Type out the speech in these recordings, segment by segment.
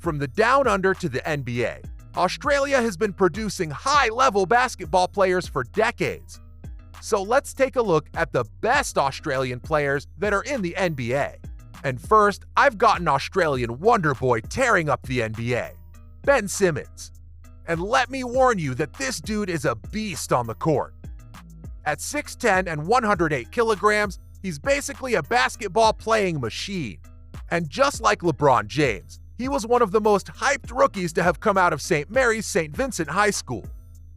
From the Down Under to the NBA, Australia has been producing high-level basketball players for decades. So let's take a look at the best Australian players that are in the NBA. And first, I've got an Australian wonder boy tearing up the NBA, Ben Simmons. And let me warn you that this dude is a beast on the court. At 6'10 and 108 kilograms, he's basically a basketball playing machine. And just like LeBron James, he was one of the most hyped rookies to have come out of St. Mary's St. Vincent High School.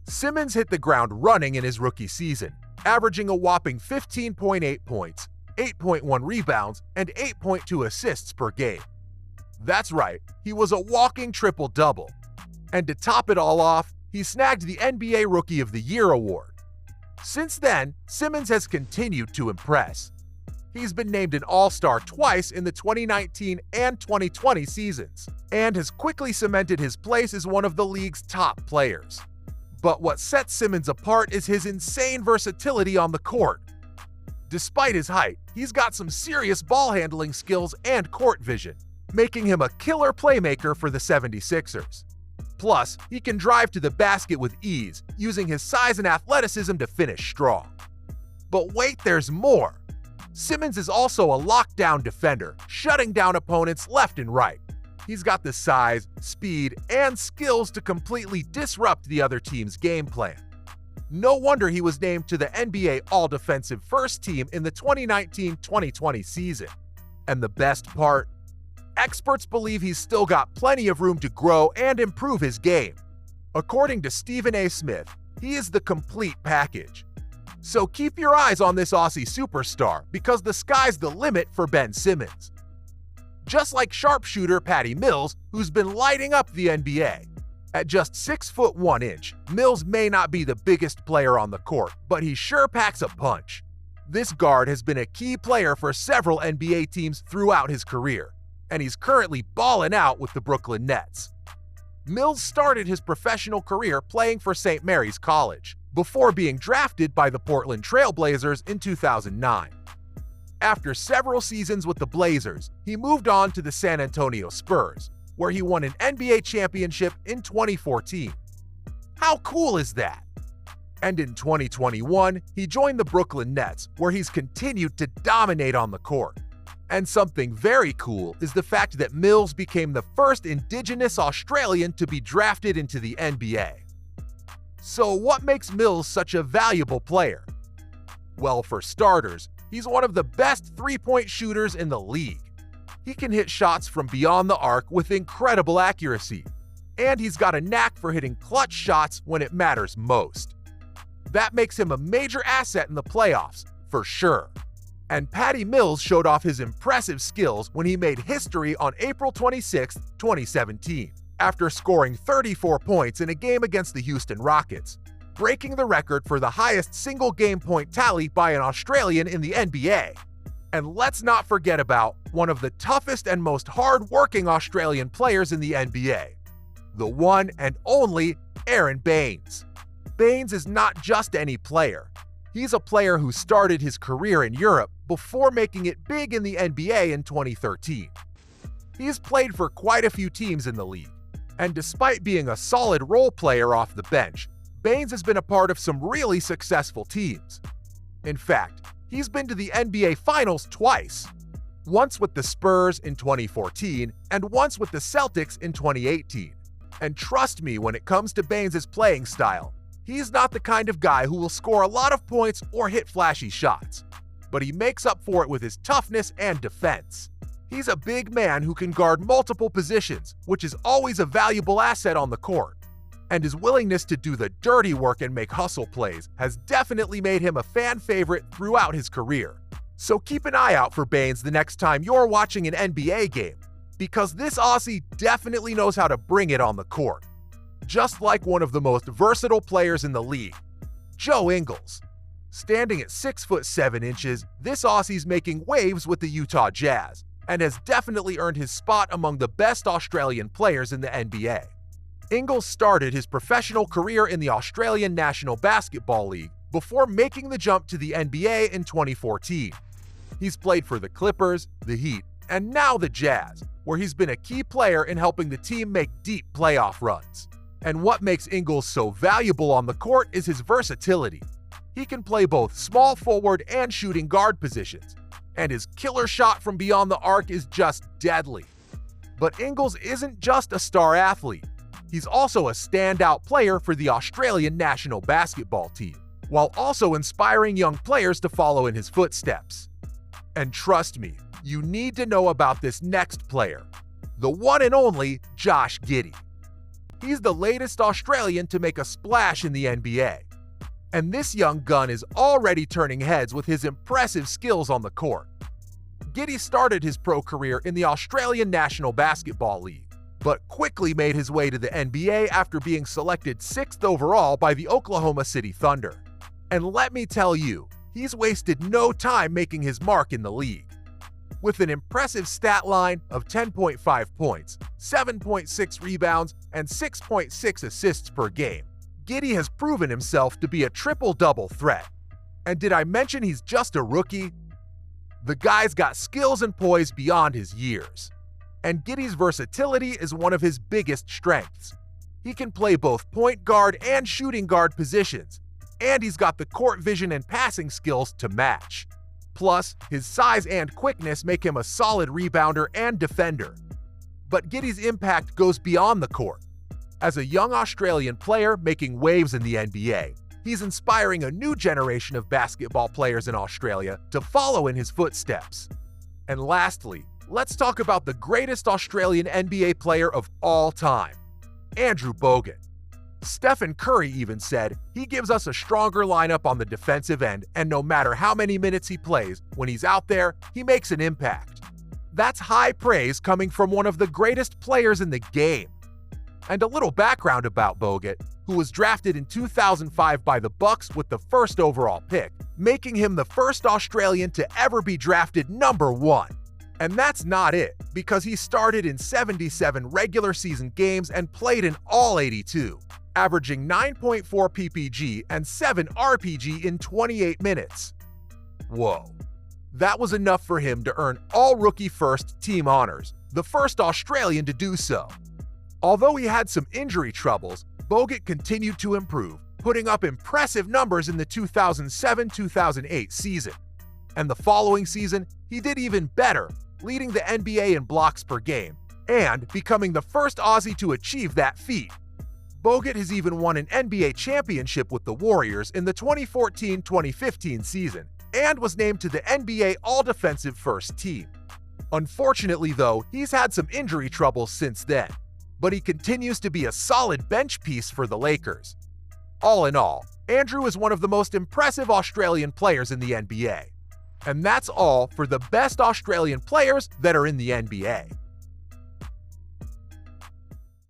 Simmons hit the ground running in his rookie season, averaging a whopping 15.8 points, 8.1 rebounds, and 8.2 assists per game. That's right, he was a walking triple-double. And to top it all off, he snagged the NBA Rookie of the Year award. Since then, Simmons has continued to impress. He's been named an All-Star twice in the 2019 and 2020 seasons, and has quickly cemented his place as one of the league's top players. But what sets Simmons apart is his insane versatility on the court. Despite his height, he's got some serious ball handling skills and court vision, making him a killer playmaker for the 76ers. Plus, he can drive to the basket with ease, using his size and athleticism to finish strong. But wait, there's more! Simmons is also a lockdown defender, shutting down opponents left and right. He's got the size, speed, and skills to completely disrupt the other team's game plan. No wonder he was named to the NBA All-Defensive First Team in the 2019-2020 season. And the best part? Experts believe he's still got plenty of room to grow and improve his game. According to Stephen A. Smith, he is the complete package. So keep your eyes on this Aussie superstar because the sky's the limit for Ben Simmons. Just like sharpshooter Patty Mills, who's been lighting up the NBA. At just 6 foot 1 inch, Mills may not be the biggest player on the court, but he sure packs a punch. This guard has been a key player for several NBA teams throughout his career, and he's currently balling out with the Brooklyn Nets. Mills started his professional career playing for St. Mary's College, before being drafted by the Portland Trail Blazers in 2009. After several seasons with the Blazers, he moved on to the San Antonio Spurs, where he won an NBA championship in 2014. How cool is that? And in 2021, he joined the Brooklyn Nets, where he's continued to dominate on the court. And something very cool is the fact that Mills became the first Indigenous Australian to be drafted into the NBA. So what makes Mills such a valuable player? Well, for starters, he's one of the best three-point shooters in the league. He can hit shots from beyond the arc with incredible accuracy, and he's got a knack for hitting clutch shots when it matters most. That makes him a major asset in the playoffs, for sure. And Patty Mills showed off his impressive skills when he made history on April 26, 2017. After scoring 34 points in a game against the Houston Rockets, breaking the record for the highest single game point tally by an Australian in the NBA. And let's not forget about one of the toughest and most hard-working Australian players in the NBA, the one and only Aron Baynes. Baynes is not just any player. He's a player who started his career in Europe before making it big in the NBA in 2013. He's played for quite a few teams in the league. And despite being a solid role player off the bench, Baynes has been a part of some really successful teams. In fact, he's been to the NBA Finals twice. Once with the Spurs in 2014 and once with the Celtics in 2018. And trust me when it comes to Baynes' playing style, he's not the kind of guy who will score a lot of points or hit flashy shots. But he makes up for it with his toughness and defense. He's a big man who can guard multiple positions, which is always a valuable asset on the court. And his willingness to do the dirty work and make hustle plays has definitely made him a fan favorite throughout his career. So keep an eye out for Baynes the next time you're watching an NBA game, because this Aussie definitely knows how to bring it on the court. Just like one of the most versatile players in the league, Joe Ingles. Standing at 6 foot 7 inches, this Aussie's making waves with the Utah Jazz, and has definitely earned his spot among the best Australian players in the NBA. Ingles started his professional career in the Australian National Basketball League before making the jump to the NBA in 2014. He's played for the Clippers, the Heat, and now the Jazz, where he's been a key player in helping the team make deep playoff runs. And what makes Ingles so valuable on the court is his versatility. He can play both small forward and shooting guard positions, and his killer shot from beyond the arc is just deadly. But Ingles isn't just a star athlete. He's also a standout player for the Australian national basketball team, while also inspiring young players to follow in his footsteps. And trust me, you need to know about this next player, the one and only Josh Giddey. He's the latest Australian to make a splash in the NBA. And this young gun is already turning heads with his impressive skills on the court. Giddey started his pro career in the Australian National Basketball League, but quickly made his way to the NBA after being selected 6th overall by the Oklahoma City Thunder. And let me tell you, he's wasted no time making his mark in the league. With an impressive stat line of 10.5 points, 7.6 rebounds, and 6.6 assists per game, Giddey has proven himself to be a triple-double threat. And did I mention he's just a rookie? The guy's got skills and poise beyond his years. And Giddey's versatility is one of his biggest strengths. He can play both point guard and shooting guard positions, and he's got the court vision and passing skills to match. Plus, his size and quickness make him a solid rebounder and defender. But Giddey's impact goes beyond the court. As a young Australian player making waves in the NBA, he's inspiring a new generation of basketball players in Australia to follow in his footsteps. And lastly, let's talk about the greatest Australian NBA player of all time, Andrew Bogut. Stephen Curry even said he gives us a stronger lineup on the defensive end, and no matter how many minutes he plays, when he's out there, he makes an impact. That's high praise coming from one of the greatest players in the game. And a little background about Bogut, who was drafted in 2005 by the Bucks with the 1st overall pick, making him the first Australian to ever be drafted number 1. And that's not it, because he started in 77 regular season games and played in all 82, averaging 9.4 PPG and 7 RPG in 28 minutes. Whoa. That was enough for him to earn all-rookie first team honors, the first Australian to do so. Although he had some injury troubles, Bogut continued to improve, putting up impressive numbers in the 2007-2008 season. And the following season, he did even better, leading the NBA in blocks per game, and becoming the first Aussie to achieve that feat. Bogut has even won an NBA championship with the Warriors in the 2014-2015 season, and was named to the NBA All-Defensive First Team. Unfortunately though, he's had some injury troubles since then, but he continues to be a solid bench piece for the Lakers. All in all, Andrew is one of the most impressive Australian players in the NBA. And that's all for the best Australian players that are in the NBA.